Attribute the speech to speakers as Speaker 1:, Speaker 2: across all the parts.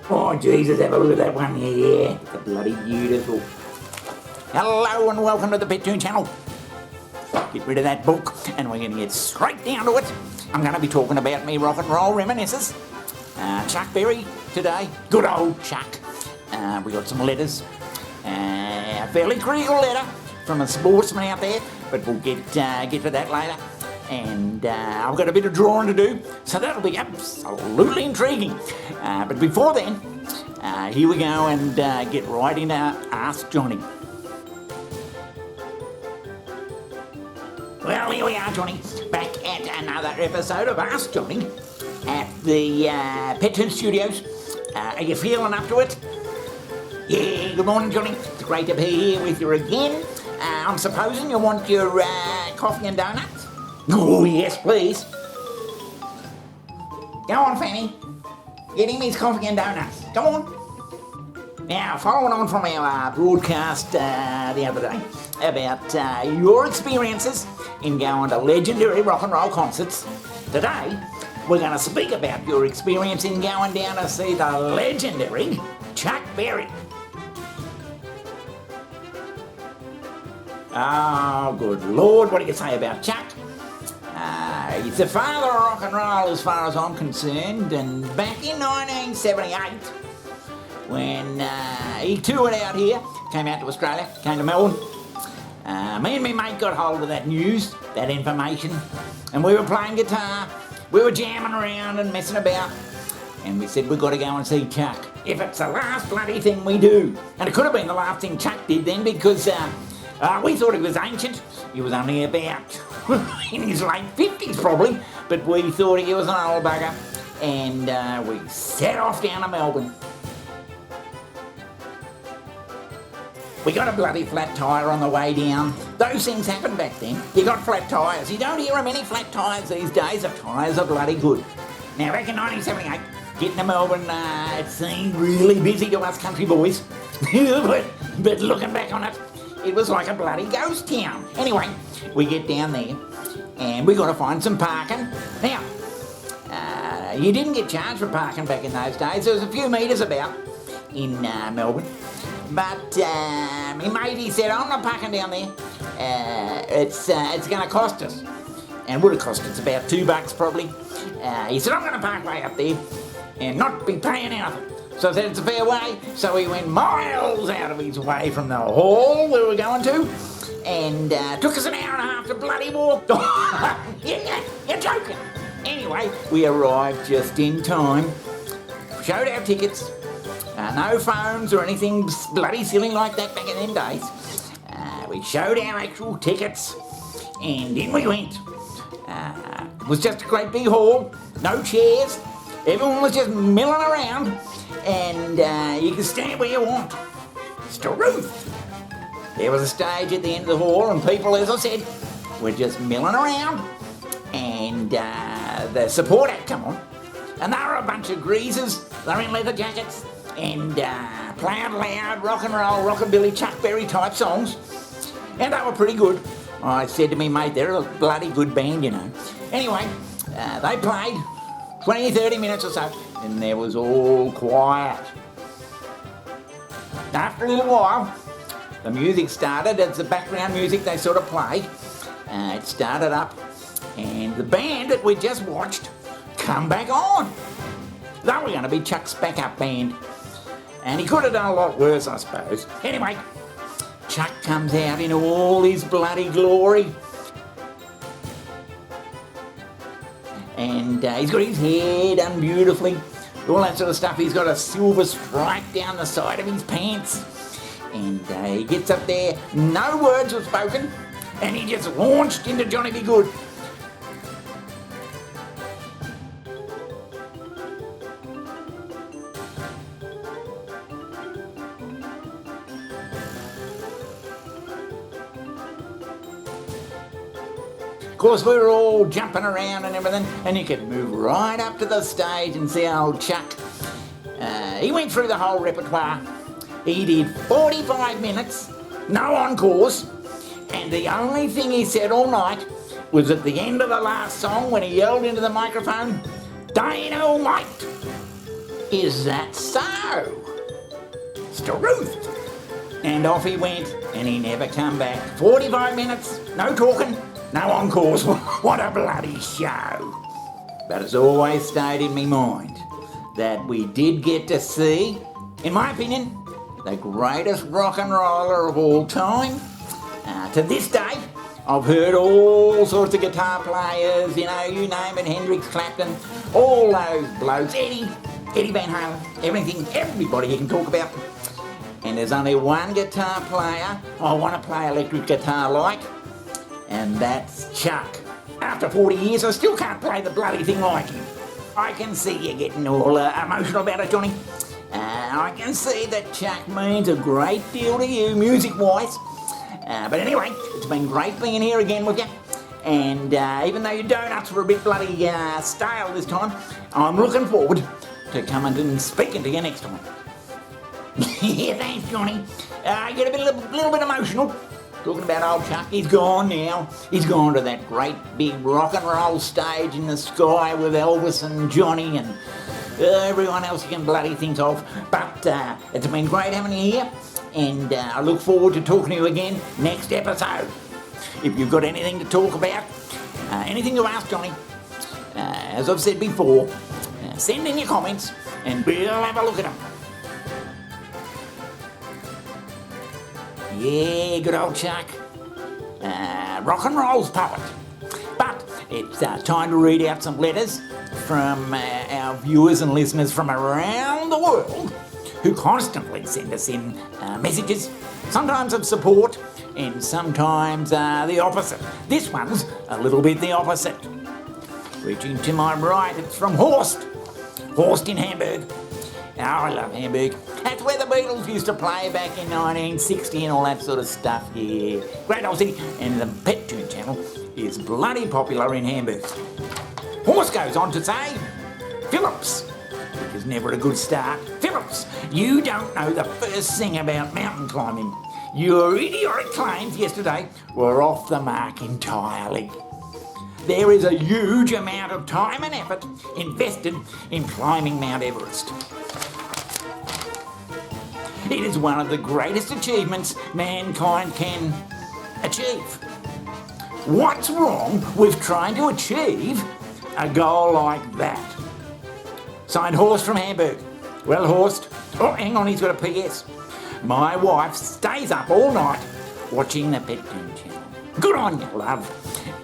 Speaker 1: Oh, Jesus, have a look at that one. Yeah, it's a bloody beautiful. Hello and welcome to the Pettoon channel. Get rid of that book and we're going to get straight down to it. I'm going to be talking about me rock and roll reminiscences. Chuck Berry today. Good old Chuck. We got some letters. A fairly critical letter from a sportsman out there, but we'll get to that later. And I've got a bit of drawing to do, so that'll be absolutely intriguing. But before then, here we go and get right into Ask Johnny. Well, here we are, Johnny, back at another episode of Ask Johnny at the Pettoon Studios. Are you feeling up to it? Yeah, good morning, Johnny. It's great to be here with you again. I'm supposing you want your coffee and donuts? Oh, yes, please. Go on, Fanny. Get him his coffee and donuts. Go on. Now, following on from our broadcast the other day about your experiences in going to legendary rock and roll concerts, today we're going to speak about your experience in going down to see the legendary Chuck Berry. Oh, good Lord, what do you say about Chuck? He's the father of rock and roll as far as I'm concerned, and back in 1978, when he toured out here, came out to Australia, came to Melbourne, me and my mate got hold of that news, that information, and we were playing guitar, we were jamming around and messing about, and we said we've got to go and see Chuck, if it's the last bloody thing we do. And it could have been the last thing Chuck did then, because we thought he was ancient. He was only about in his late 50s probably, but we thought he was an old bugger, and we set off down to Melbourne. We got a bloody flat tyre on the way down. Those things happened back then. You got flat tyres. You don't hear of many flat tyres these days. The tyres are bloody good. Now, back in 1978, getting to Melbourne, it seemed really busy to us country boys. but looking back on it, it was like a bloody ghost town. Anyway, we get down there and we got to find some parking. Now, you didn't get charged for parking back in those days. There was a few metres about in Melbourne. But my mate, he said, I'm not parking down there. It's going to cost us. And would have cost us about $2 probably. He said, I'm going to park way up there and not be paying anything. So I said, it's a fair way. So he went miles out of his way from the hall we were going to, and took us an hour and a half to bloody walk. You're joking. Anyway, we arrived just in time, showed our tickets, no phones or anything bloody silly like that back in them days. We showed our actual tickets, and in we went. It was just a great big hall, no chairs. Everyone was just milling around, and you can stand where you want. It's the roof. There was a stage at the end of the hall, and people, as I said, were just milling around, and the support act come on, and they were a bunch of greasers. They're in leather jackets, and playing loud rock and roll, rockabilly, Chuck Berry type songs, and they were pretty good. I said to me, mate, they're a bloody good band, you know. Anyway, they played 20, 30 minutes or so, and there was all quiet. After a little while, the music started. It's the background music they sort of play. It started up, and the band that we just watched come back on. They were going to be Chuck's backup band, and he could have done a lot worse, I suppose. Anyway, Chuck comes out in all his bloody glory. And he's got his hair done beautifully, all that sort of stuff. He's got a silver stripe down the side of his pants. And he gets up there, no words were spoken, and he just launched into Johnny Be Good. Of course, we were all jumping around and everything, and you could move right up to the stage and see old Chuck. He went through the whole repertoire. He did 45 minutes, no encores, and the only thing he said all night was at the end of the last song when he yelled into the microphone, "Dynamite!" Is that so? Struth. And off he went, and he never come back. 45 minutes, no talking, no encores. What a bloody show. But it's always stayed in me mind that we did get to see, in my opinion, the greatest rock and roller of all time. To this day, I've heard all sorts of guitar players, you name it, Hendrix, Clapton, all those blokes, Eddie Van Halen, everybody you can talk about. And there's only one guitar player I want to play electric guitar like, and that's Chuck. After 40 years, I still can't play the bloody thing like him. I can see you getting all emotional about it, Johnny. I can see that Chuck means a great deal to you, music-wise. But anyway, it's been great being here again with you. And even though your donuts were a bit bloody stale this time, I'm looking forward to coming and speaking to you next time. Yeah, thanks, Johnny. I get a little bit emotional talking about old Chuck. He's gone now. He's gone to that great big rock and roll stage in the sky with Elvis and Johnny and everyone else you can bloody think of. But it's been great having you here, and I look forward to talking to you again next episode. If you've got anything to talk about, anything to ask Johnny, as I've said before, send in your comments and we'll have a look at them. Yeah, good old Chuck. Rock and roll's poet. But it's time to read out some letters from our viewers and listeners from around the world who constantly send us in messages, sometimes of support and sometimes the opposite. This one's a little bit the opposite. Reaching to my right, it's from Horst. Horst in Hamburg. Oh, I love Hamburg. That's where the Beatles used to play back in 1960 and all that sort of stuff, yeah. Great old city. And the Pet Tune channel is bloody popular in Hamburg. Horst goes on to say, Phillips, which is never a good start. Phillips, you don't know the first thing about mountain climbing. Your idiotic claims yesterday were off the mark entirely. There is a huge amount of time and effort invested in climbing Mount Everest. It is one of the greatest achievements mankind can achieve. What's wrong with trying to achieve a goal like that? Signed Horst from Hamburg. Well, Horst, oh, hang on, he's got a PS. My wife stays up all night watching the Pet Tune channel. Good on you, love.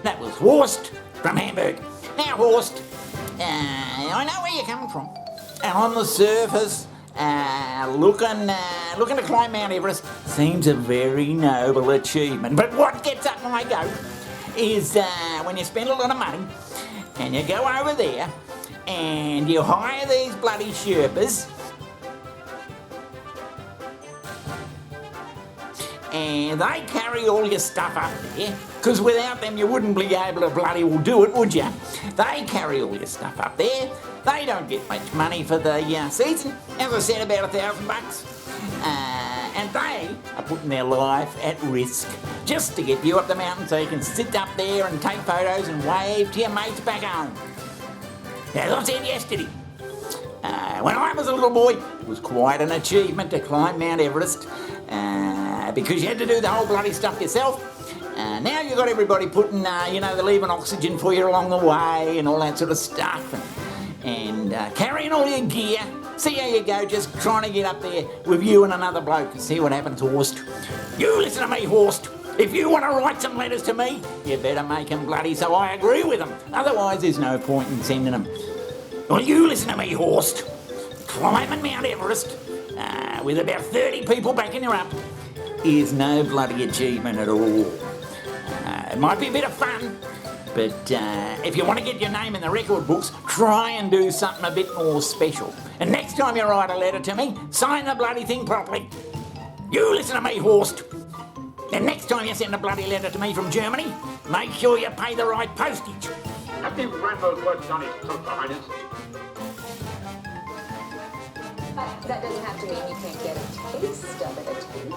Speaker 1: That was Horst from Hamburg. Now, Horst, I know where you're coming from. And on the surface, looking to climb Mount Everest seems a very noble achievement. But what gets up my goat is when you spend a lot of money and you go over there and you hire these bloody Sherpas and they carry all your stuff up there, because without them you wouldn't be able to bloody well do it, would you? They carry all your stuff up there. They don't get much money for the season, as I said, about $1,000. And they are putting their life at risk just to get you up the mountain so you can sit up there and take photos and wave to your mates back home. As I said yesterday, when I was a little boy, it was quite an achievement to climb Mount Everest because you had to do the whole bloody stuff yourself. Now you've got everybody putting, they're leaving oxygen for you along the way and all that sort of stuff. And carrying all your gear. See how you go, just trying to get up there with you and another bloke and see what happens, Horst. You listen to me, Horst. If you want to write some letters to me, you better make them bloody so I agree with them. Otherwise, there's no point in sending them. Well, you listen to me, Horst. Climbing Mount Everest with about 30 people backing you up is no bloody achievement at all. It might be a bit of fun, but if you want to get your name in the record books, try and do something a bit more special. And next time you write a letter to me, sign the bloody thing properly. You listen to me, Horst. And next time you send a bloody letter to me from Germany, make sure you pay the right postage.
Speaker 2: Have you read those words on his coat, Your Highness?
Speaker 3: That doesn't have to mean you can't get a taste of it, a taste.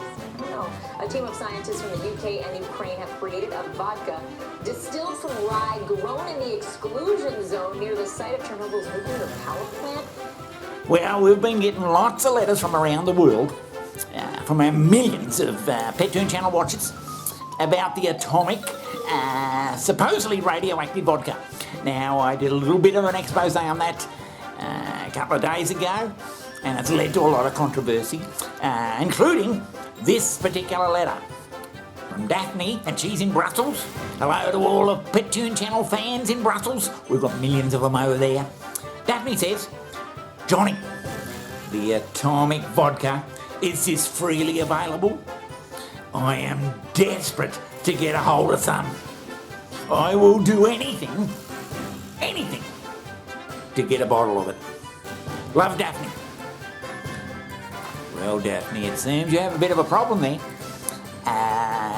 Speaker 3: No. A team of scientists from the UK and Ukraine have created a vodka distilled from rye grown in the exclusion zone near the site of Chernobyl's nuclear power plant.
Speaker 1: Well, we've been getting lots of letters from around the world, from our millions of Pet Channel watchers, about the Atomik, supposedly radioactive vodka. Now, I did a little bit of an expose on that a couple of days ago, and it's led to a lot of controversy, including this particular letter from Daphne, and she's in Brussels. Hello to all of Pet Channel fans in Brussels. We've got millions of them over there. Daphne says, Johnny, the Atomik vodka, is this freely available? I am desperate to get a hold of some. I will do anything to get a bottle of it. Love, Daphne. Well, Daphne, it seems you have a bit of a problem there.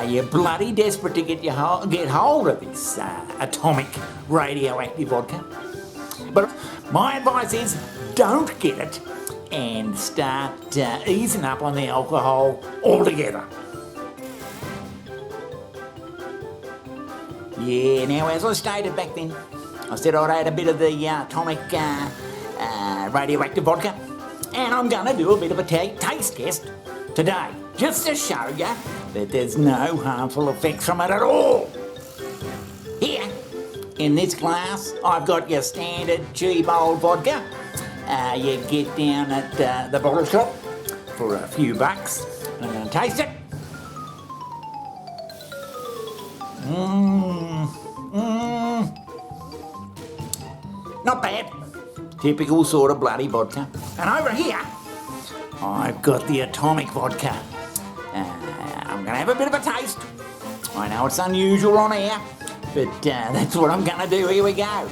Speaker 1: You're bloody desperate to get hold of this Atomik radioactive vodka. But my advice is don't get it and start easing up on the alcohol altogether. Yeah, now as I stated back then, I said I'd add a bit of the Atomik radioactive vodka, and I'm going to do a bit of a taste test today, just to show you that there's no harmful effects from it at all. Here, in this glass, I've got your standard cheap old vodka. You get down at the bottle shop for a few bucks. I'm going to taste it. Not bad. Typical sort of bloody vodka. And over here, I've got the Atomik vodka. I'm going to have a bit of a taste. I know it's unusual on air, but that's what I'm going to do. Here we go.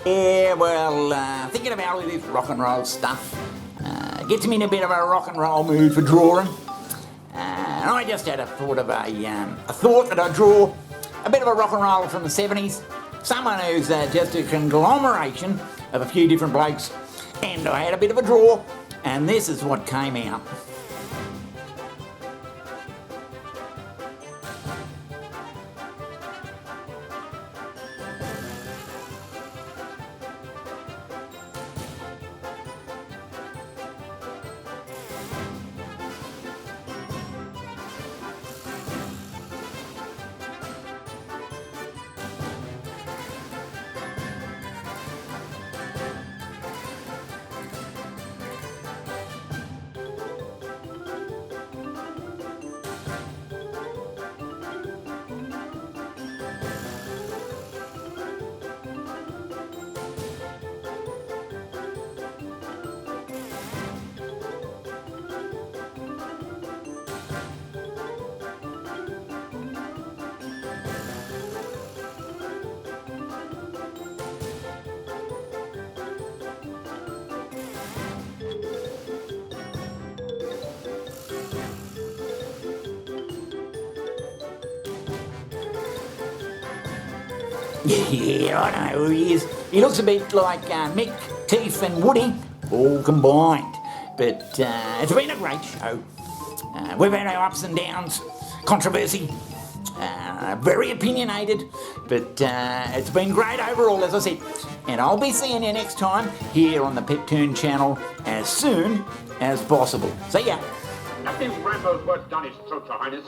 Speaker 1: Yeah, well, thinking about all this rock and roll stuff gets me in a bit of a rock and roll mood for drawing. And I just had a thought that I'd draw a bit of a rock and roll from the 70s. Someone who's just a conglomeration of a few different blokes. And I had a bit of a draw, and this is what came out. Yeah, I know who he is. He looks a bit like Mick, Teeth and Woody, all combined. But it's been a great show. We've had our ups and downs, controversy, very opinionated, but it's been great overall, as I said. And I'll be seeing you next time here on the Pet Channel as soon as possible. See ya.
Speaker 2: Nothing rambles worse done his throat, Your Highness.